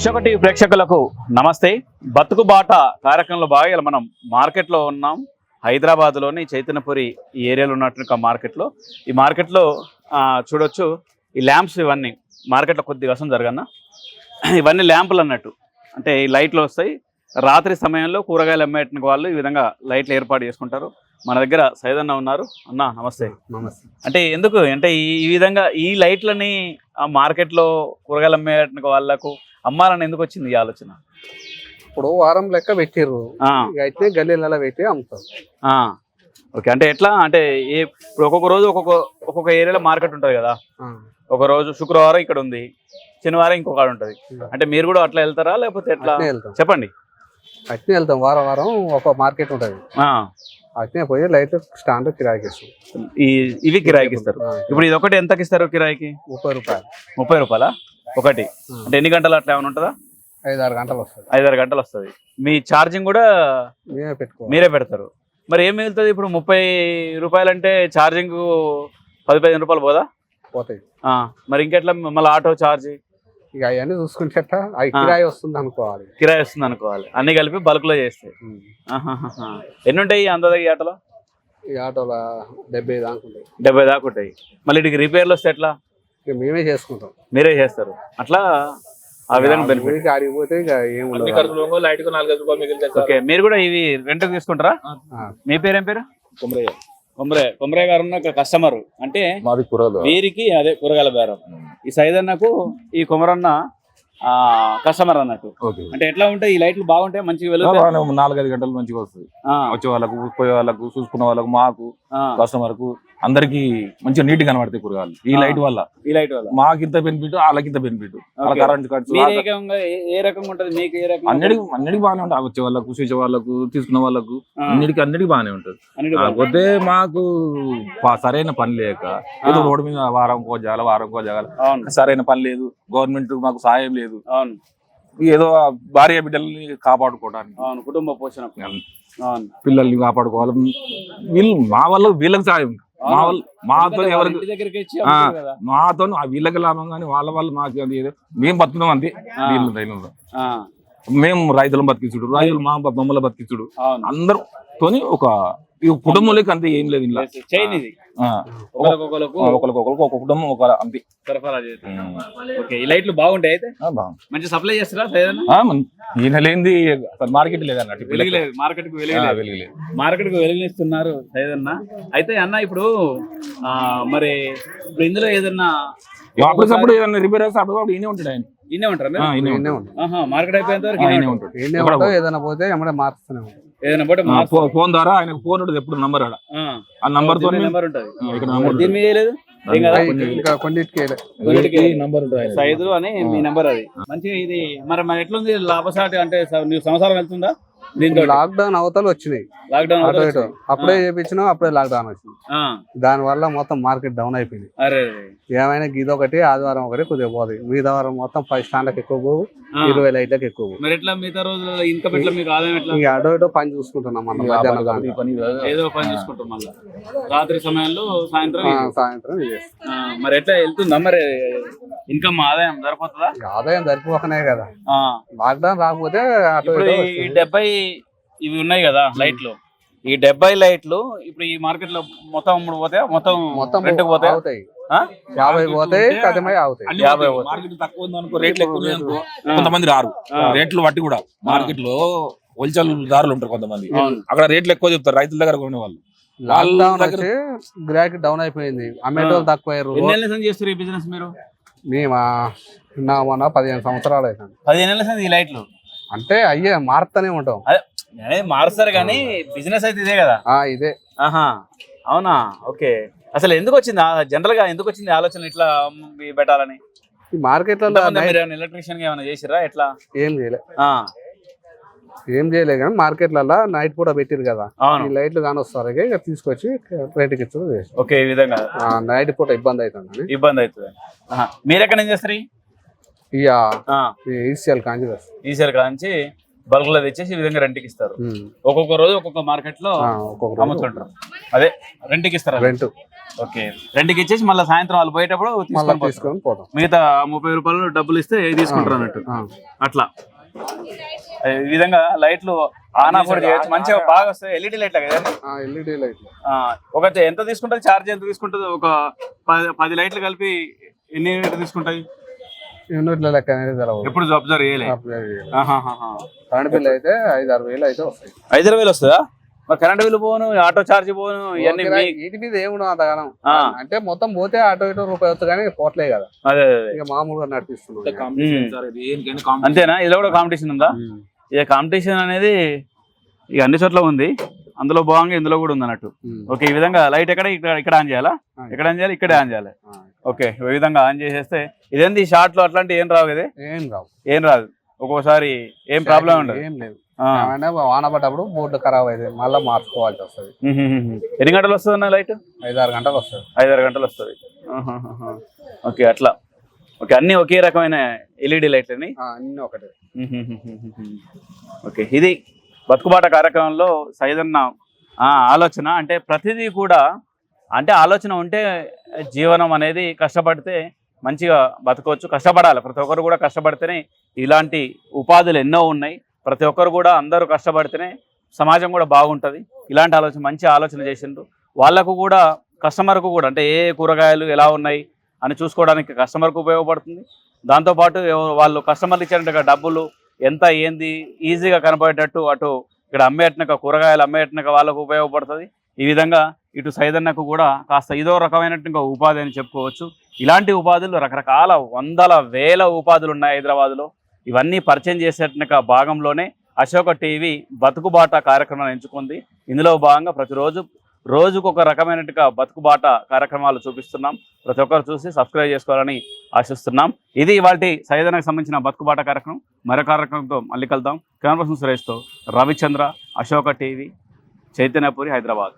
Ashoka TV ప్రేక్షకులకు నమస్తే. బతుకు బాట కార్యక్రమంలో భాగంగా మనం మార్కెట్లో ఉన్నాం. హైదరాబాద్లోని చైతన్యపురి ఈ ఏరియాలో ఉన్నటువంటి మార్కెట్లో. ఈ మార్కెట్లో చూడొచ్చు ఈ ల్యాంప్స్ ఇవన్నీ మార్కెట్లో కొద్దిగా వసం జరగన్న ఇవన్నీ ల్యాంపులు అన్నట్టు. అంటే ఈ లైట్లు వస్తాయి. రాత్రి సమయంలో కూరగాయలు అమ్మేటువంటి వాళ్ళు ఈ విధంగా లైట్లు ఏర్పాటు చేసుకుంటారు. మన దగ్గర సైదన్న ఉన్నారు. అన్న నమస్తే. నమస్తే. అంటే ఎందుకు అంటే ఈ విధంగా ఈ లైట్లని ఆ మార్కెట్లో కూరగాయలు అమ్మేటువంటి వాళ్ళకు అమ్మాలని ఎందుకు వచ్చింది ఈ ఆలోచన? ఇప్పుడు వారం లెక్క పెట్టిర్రు, అయితే గల్లీలలో పెట్టి అమ్ముతారు. ఓకే, అంటే ఎట్లా అంటే ఇప్పుడు ఒక్కొక్క రోజు ఒక్కొక్క ఏరియాలో మార్కెట్ ఉంటుంది కదా. ఒక రోజు శుక్రవారం ఇక్కడ ఉంది, శనివారం ఇంకొక ఉంటుంది. అంటే మీరు కూడా అట్లా వెళ్తారా లేకపోతే ఎట్లా చెప్పండి? అట్నే వెళ్తాం, వారం వారం ఒక మార్కెట్ ఉంటుంది. అట్నే పోయి లైట్ స్టాండ్ కిరాయికి ఇస్తాం. ఇవి కిరాయికి ఇస్తారు. ఇప్పుడు ఇది ఒకటి ఎంతకి ఇస్తారు కిరాయికి? 30 రూపాయలు. 30 రూపాయలా ఒకటి? అంటే ఎన్ని గంటలు అట్లా ఏమైనా ఉంటుందా? 5-6 గంటలు వస్తుంది. 5-6 గంటలు వస్తుంది. మీ ఛార్జింగ్ కూడా మీరే పెడతారు. మరి ఏం మిగులుతుంది ఇప్పుడు? 30 రూపాయలు అంటే ఛార్జింగ్ 10-15 రూపాయలు పోదా? పోతాయి. మరి ఇంకెట్లా మళ్ళీ ఆటో ఛార్జ్ ఇక అవన్నీ చూసుకుంటే కిరాయి వస్తుంది అనుకోవాలి. కిరాయి వస్తుంది అనుకోవాలి. అన్ని కలిపి బల్క్ లో చేస్తాయి. ఎన్ని ఉంటాయి అందరి ఈ ఆటోలో? ఈ ఆటోలో 70 దాకా ఉంటాయి. 70 దాకా ఉంటాయి. మళ్ళీ ఇటుకి రిపేర్లు వస్తే ఎట్లా? మేమే చేసుకుంటాం. మీరే చేస్తారు. అట్లా ఆ విధంగా బెనిఫిట్. ఆడిపోతే ఇక ఏముండదు. ఓకే, మీరు కూడా ఇవి రెంట్ తీసుకుంటారా? మీ పేరు ఏం పేరు? కొమరయ్య గారు ఉన్న కస్టమర్ అంటే వీరికి అదే కూరగాయల బేరం. ఈ సైదన్నకు ఈ కొమరన్న కస్టమర్ అన్నట్టు. అంటే ఎట్లా ఉంటాయి ఈ లైట్లు? బాగుంటాయి, మంచిగా వెలుగుతాయి. 4-5 గంటలు మంచిగా వస్తుంది. వచ్చే వాళ్ళకు, పోయే వాళ్ళకు, చూసుకునే వాళ్ళకు, మాకు కస్టమర్ కు అందరికి మంచిగా నీట్ గా కనబడతాయి కూరగాయలు ఈ లైట్ వల్ల. మాకు ఇంత బెనిఫిట్, వాళ్ళకి ఇంత బెనిఫిట్. కరెంట్ ఖర్చు ఏ రకంగా ఉంటది మీకు? ఏ రకం? అన్నిటికి బాగానే ఉంటుంది. వచ్చే వాళ్ళకు, చూసే వాళ్ళకు, తీసుకునే వాళ్ళకు అన్నిటికీ బాగానే ఉంటుంది. కాకపోతే మాకు సరైన పని లేక ఏదో రోడ్డు మీద వారం జాగాల సరైన పని లేదు. గవర్నమెంట్ మాకు సాయం లేదు. ఏదో భార్య బిడ్డల్ని కాపాడుకోవడానికి, కుటుంబ పోషణ, పిల్లల్ని కాపాడుకోవాలి. మా వల్ల వీళ్ళకి సాయం, మాతో ఎవరికి మాతో వీళ్ళకి లాభం కానీ వాళ్ళ వల్ల మాకు మేము బతుకున్నాం అంతే. మేము రైతులను బతికించుడు, రైతులు మా బొమ్మల బతికించుడు, అందరితోని ఒక కుటుంబంలోకి అంతే. ఏం లేదు ఇలా ఒకరికొకరికి ఒక కుటుంబం ఒక అంతే సరఫరా చేస్తారు. ఈ లైట్లు బాగుంటాయి. అయితే మంచి సప్లై చేస్తారా? ఈయన లేనిది మార్కెట్ లేదన్నట్టు. వెలుగులేదు, మార్కెట్ కు వెలుగునిస్తున్నారు సైదన్న. అయితే అన్న ఇప్పుడు మరి ఇప్పుడు ఇందులో ఏదన్నా అప్పుడు ఏదన్నా రిపేర్ అయితే అప్పుడు ఈయనే ఉంటాడు. ఆయన ఈయనే ఉంటారా? మార్కెట్ అయిపోయేంత వరకు ఏదైనా పోతే ఏమైనా మారుస్తూనే ఉంటాం. ఫోన్ ద్వారా ఆయనకు ఫోన్ ఉంటుంది ఎప్పుడు నంబర్. ఆ నంబర్ తో సైదు అని మీ నంబర్. అది మంచిగా. ఇది మరి ఎట్లుంది లాభసాటి? అంటే సంవత్సరం వెళ్తుందా? దీంతో లాక్డౌన్ అవతలు వచ్చినాయి. అప్పుడే చేపించినా అప్పుడే లాక్డౌన్ వచ్చింది. దాని వల్ల మొత్తం మార్కెట్ డౌన్ అయిపోయింది. ఏమైనా గీత ఒకటి ఆదివారం ఒకటి కొద్దిగా పోదు. మిగతా వారం మొత్తం 10 స్టాండ్లకు ఎక్కువ పోవు, 20 లైట్లకు ఎక్కువ పోవు. అటో ఇటో పని చూసుకుంటున్నాం మనం. ఏదో పని చూసుకుంటాం మళ్ళీ రాత్రి సమయంలో, సాయంత్రం మరి ఎట్లా వెళ్తుందా? మరి ఇన్కమ్ ఆదాయం సరిపోతుందా? ఆదాయం సరిపోకనే కదా లాక్డౌన్ రాకపోతే. ఈ 70 ఇవి ఉన్నాయి కదా లైట్లు, ఈ 70 లైట్లు ఇప్పుడు ఈ మార్కెట్ లో మొత్తం అమ్ముడు పోతే మొత్తం రెంట్కి పోతాయి. 50 పోతాయి, 10 అవుతాయి. 50 మార్కెట్ తక్కువ ఉందనుకో, రేట్లు ఎక్కువ ఉన్నాయనుకో కొంతమంది రారు. రేట్లు బట్టి కూడా మార్కెట్ లో హోల్సేల్ దారులు ఉంటారు కొంతమంది, అక్కడ రేట్లు ఎక్కువ చెప్తారు రైతుల దగ్గర కొనే వాళ్ళు. గిరాకీ డౌన్ అయిపోయింది, అమ్మేటోళ్ళు తక్కువ అయ్యారు. చేస్తారు ఈ బిజినెస్ మీరు? మేమా 15 సంవత్సరాలు అవుతుంది. 15 ఏళ్ళ ఈ లైట్లు అంటే అయ్యే మారుతూనే ఉంటాం. మారుస్తారు కానీ బిజినెస్ అయితే ఇదే కదా? ఇదే. అవునా? ఓకే. అసలు ఎందుకు వచ్చింది జనరల్ గా, ఎందుకు వచ్చింది ఆలోచన ఇట్లా పెట్టాలని? ఈ మార్కెట్ లో ఎలక్ట్రీషియన్ ఏమైనా చేసిరా? ఎట్లా? ఏం చేయలే కానీ మార్కెట్లలో నైట్ కూడా పెట్టిరు కదా, ఈ లైట్లు కానీ వస్తారు ఇక తీసుకొచ్చి రేటుకి ఇచ్చు. ఓకే, ఈ విధంగా నైట్ పూట ఇబ్బంది అవుతుంది. మీరు ఎక్కడ ఏం చేస్తారు? ఈసీఎల్ కాంచి బల్క్ లో తెచ్చేసి ఈ విధంగా రెంట్కి ఇస్తారు. ఒక్కొక్క రోజు ఒక్కొక్క మార్కెట్ లో అమ్ముతుంటారు. అదే రెంట్కి ఇస్తారు. రెంట్ ఓకే, రెంట్కి ఇచ్చేసి మళ్ళీ సాయంత్రం వాళ్ళు పోయేటప్పుడు తీసుకొని పోతాం. మిగతా 30 రూపాయలు డబ్బులు ఇస్తే తీసుకుంటారు అన్నట్టు. అట్లా ఈ విధంగా లైట్లు ఆన్ ఆఫ్ కూడా చేయొచ్చు. మంచిగా బాగా వస్తాయి. ఎల్ఈడి లైట్ కదా. ఎల్ఈడి లైట్ ఒక ఎంత తీసుకుంటుంది ఛార్జ్? ఎంత తీసుకుంటుంది? ఒక 10 లైట్లు కలిపి ఎన్ని తీసుకుంటాయి? యూనిట్ల లెక్క అనేది తెలవదు. ఎప్పుడు అబ్జర్వ్ చేయలేదు. కరెంట్ బిల్ అయితే 5-6 వేలు అయితే వస్తాయి. 5-6 వేలు వస్తుందా? మరి కరెంట్ బిల్లు పోను, ఆటో ఛార్జ్ పోను, ఇవన్నీ వీటి మీద ఏముండవు అంతగానం. అంటే మొత్తం పోతే ఆటో ఇటో రూపాయి వస్తుంది కానీ పోట్లే కదా. అదే ఇక మామూలుగా నడిపిస్తున్నాం. అంతేనా? ఇలా కూడా కాంపిటీషన్ ఉందా? ఇక కాంపిటీషన్ అనేది ఇక అన్ని చోట్ల ఉంది. అందులో భాగంగా ఇందులో కూడా ఉంది అన్నట్టు. ఓకే, ఈ విధంగా లైట్ ఇక్కడ ఆన్ చేయాలా? ఎక్కడ ఆన్ చేయాలి? ఇక్కడే ఆన్ చేయాలి. ఓకే, ఈ విధంగా ఆన్ చేసేస్తే ఇదేంది షార్ట్ లో అట్లాంటి ఏం రావు కదా? ఏం రాదు. ఒక్కోసారి ఏం ప్రాబ్లం ఉండదు. ఏం లేదు. వాన పడ్డప్పుడు బోర్డు ఖరాబ్ అయితే మళ్ళీ మార్చుకోవాల్సి వస్తుంది. ఎన్ని గంటలు వస్తుంది అన్న లైట్? 5-6 గంటలు వస్తుంది. 5-6 గంటలు వస్తుంది. ఓకే, అట్లా. ఓకే, అన్ని ఒకే రకమైన ఎల్ఈడి లైట్ అని అన్ని ఒకటే. ఓకే, ఇది బతుకుబాట కార్యక్రమంలో సైదన్న ఆలోచన. అంటే ప్రతిదీ కూడా అంటే ఆలోచన ఉంటే జీవనం అనేది కష్టపడితే మంచిగా బతకవచ్చు. కష్టపడాలి, ప్రతి ఒక్కరు కూడా కష్టపడితేనే. ఇలాంటి ఉపాధులు ఎన్నో ఉన్నాయి. ప్రతి ఒక్కరు కూడా అందరూ కష్టపడితేనే సమాజం కూడా బాగుంటుంది. ఇలాంటి ఆలోచన, మంచి ఆలోచన చేసిండ్రు. వాళ్ళకు కూడా కస్టమర్కు కూడా అంటే ఏ కూరగాయలు ఎలా ఉన్నాయి అని చూసుకోవడానికి కస్టమర్కు ఉపయోగపడుతుంది. దాంతోపాటు వాళ్ళు కస్టమర్లు ఇచ్చినట్టుగా డబ్బులు ఎంత ఏంది ఈజీగా కనపడేటట్టు అటు ఇక్కడ అమ్మేటనక కూరగాయలు అమ్మేటనక వాళ్ళకు ఉపయోగపడుతుంది. ఈ విధంగా ఇటు సైదన్నకు కూడా కాస్త ఇదో రకమైనట్టుగా ఉపాధి అని చెప్పుకోవచ్చు. ఇలాంటి ఉపాధులు రకరకాల వందల వేల ఉపాధులు ఉన్నాయి హైదరాబాద్లో. ఇవన్నీ పరిచయం చేసేటనక భాగంలోనే అశోక టీవీ బతుకుబాట కార్యక్రమాన్ని ఎంచుకుంది. ఇందులో భాగంగా రోజుకొక రకమైనట్టుగా బతుకుబాట కార్యక్రమాలు చూపిస్తున్నాం. ప్రతి ఒక్కరు చూసి సబ్స్క్రైబ్ చేసుకోవాలని ఆశిస్తున్నాం. ఇది ఇవాల్టి సైదన్నకు సంబంధించిన బతుకుబాట కార్యక్రమం. మరో కార్యక్రమంతో మళ్ళీ కలుద్దాం. కెమెరా పర్సన్ సురేష్తో రవిచంద్ర, అశోక టీవీ, చైతన్యపురి, హైదరాబాద్.